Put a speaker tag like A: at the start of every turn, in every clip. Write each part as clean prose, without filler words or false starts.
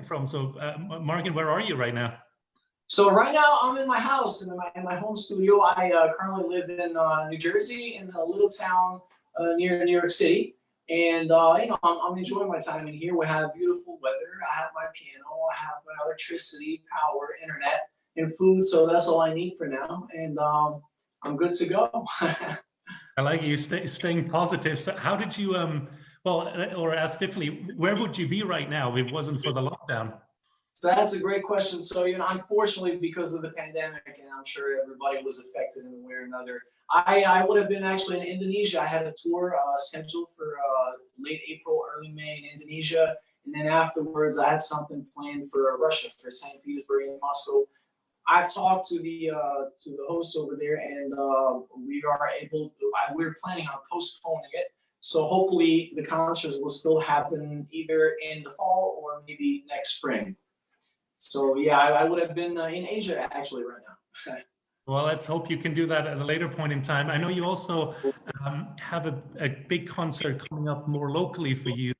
A: from. So, Morgan, where are you right now?
B: So right now I'm in my house in my home studio. I currently live in New Jersey in a little town near New York City, and I'm enjoying my time in here. We have beautiful weather. I have my piano. I have electricity, power, internet, and food. So that's all I need for now, and I'm good to go.
A: I like you staying positive. So how did you, well, or ask differently, where would you be right now if it wasn't for the lockdown?
B: So that's a great question. So, unfortunately, because of the pandemic, and I'm sure everybody was affected in one way or another, I would have been actually in Indonesia. I had a tour scheduled for late April, early May in Indonesia. And then afterwards, I had something planned for Russia, for St. Petersburg and Moscow. I've talked to the hosts over there, and we're planning on postponing it. So hopefully the concerts will still happen either in the fall or maybe next spring. So yeah, I would have been in Asia actually right now.
A: Well, let's hope you can do that at a later point in time. I know you also have a big concert coming up more locally for you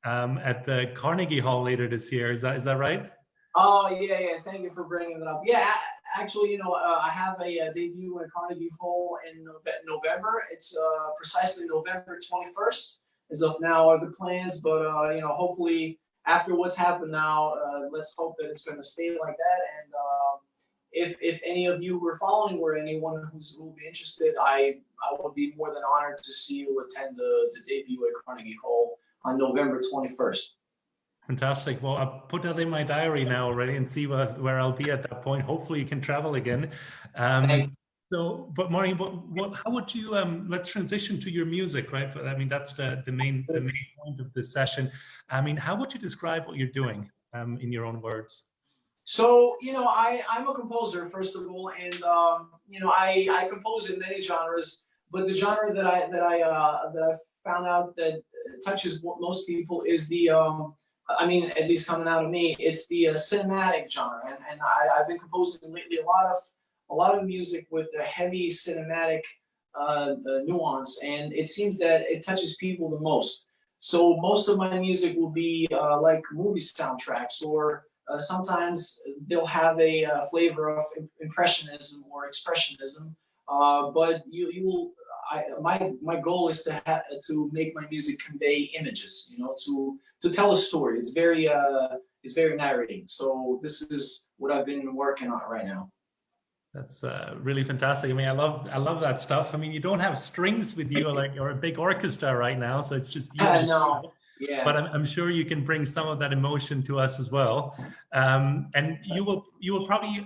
A: at the Carnegie Hall later this year. Is that right?
B: Oh yeah. Thank you for bringing that up. Yeah, actually, I have a debut at Carnegie Hall in November. It's precisely November 21st. As of now are the plans, but hopefully after what's happened now, let's hope that it's going to stay like that. And if any of you who are following or anyone who will be interested, I would be more than honored to see you attend the debut at Carnegie Hall on November 21st.
A: Fantastic. Well, I'll put that in my diary now already and see where I'll be at that point. Hopefully you can travel again. So, but Maureen, how would you, let's transition to your music, right? I mean, that's the main point of this session. I mean, how would you describe what you're doing in your own words?
B: So, I'm a composer, first of all, and, I compose in many genres, but the genre that I found out that touches most people is the, at least coming out of me, it's the cinematic genre. And I've been composing lately a lot of music with a heavy cinematic nuance, and it seems that it touches people the most. So most of my music will be like movie soundtracks, or sometimes they'll have a flavor of impressionism or expressionism. But my goal is to make my music convey images, to tell a story. It's very narrating. So this is what I've been working on right now.
A: That's really fantastic. I mean, I love that stuff. I mean, you don't have strings with you or a big orchestra right now, so it's just you.
B: No. Yeah.
A: But I'm sure you can bring some of that emotion to us as well. And you will probably,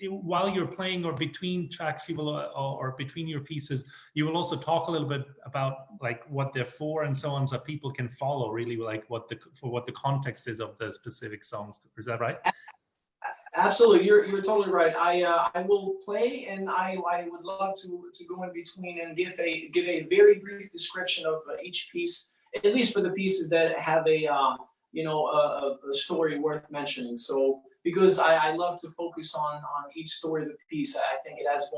A: while you're playing or between tracks, you will or between your pieces, you will also talk a little bit about like what they're for and so on, so people can follow really like what the context is of the specific songs. Is that right?
B: Absolutely, you're totally right. I will play, and I would love to go in between and give a very brief description of each piece, at least for the pieces that have a story worth mentioning. So because I love to focus on each story of the piece, I think it adds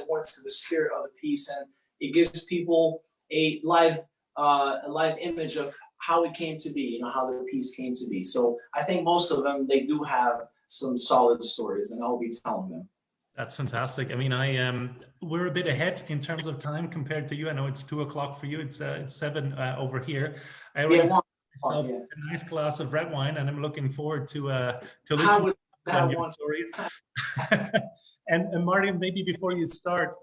B: more to the spirit of the piece, and it gives people a live image of how it came to be, how the piece came to be. So I think most of them, they do have some solid stories, and I'll be telling them.
A: That's fantastic. I mean, we're a bit ahead in terms of time compared to you. I know it's 2 o'clock for you. It's 7 over here. I already have myself a nice glass of red wine, and I'm looking forward to listen to your stories. And Martin, maybe before you start,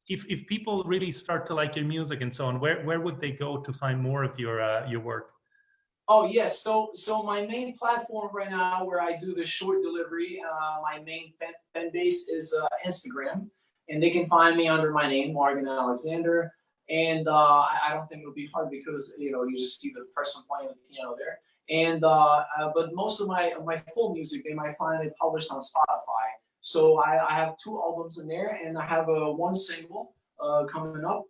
A: if people really start to like your music and so on, where would they go to find more of your work?
B: Oh yes, so my main platform right now, where I do the short delivery, my main fan base is Instagram, and they can find me under my name, Morgan Alexander. And I don't think it'll be hard because you just see the person playing the piano there. And but most of my full music, they might find it published on Spotify. So I have 2 albums in there, and I have one single coming up.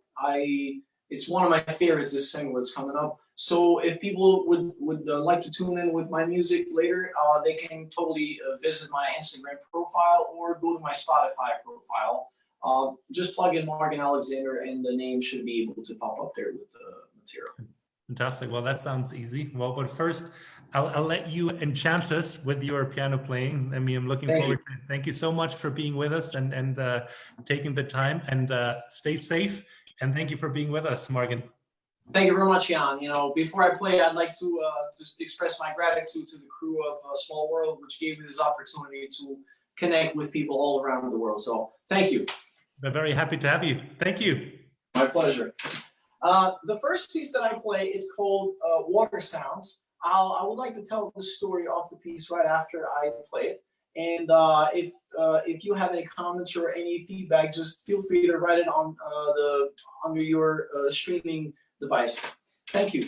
B: It's one of my favorites. This single that's coming up. So if people would like to tune in with my music later, they can totally visit my Instagram profile or go to my Spotify profile. Just plug in Morgan Alexander, and the name should be able to pop up there with the material.
A: Fantastic. Well, that sounds easy. Well, but first, I'll let you enchant us with your piano playing. I mean, I'm looking forward to it. Thank you so much for being with us and taking the time, and stay safe. And thank you for being with us, Morgan.
B: Thank you very much, Jan. You know, before I play, I'd like to just express my gratitude to the crew of Small World, which gave me this opportunity to connect with people all around the world. So thank you.
A: We're very happy to have you. Thank you.
B: My pleasure. The first piece that I play, it's called Water Sounds. I would like to tell the story of the piece right after I play it. And if you have any comments or any feedback, just feel free to write it on under your streaming device. Thank you.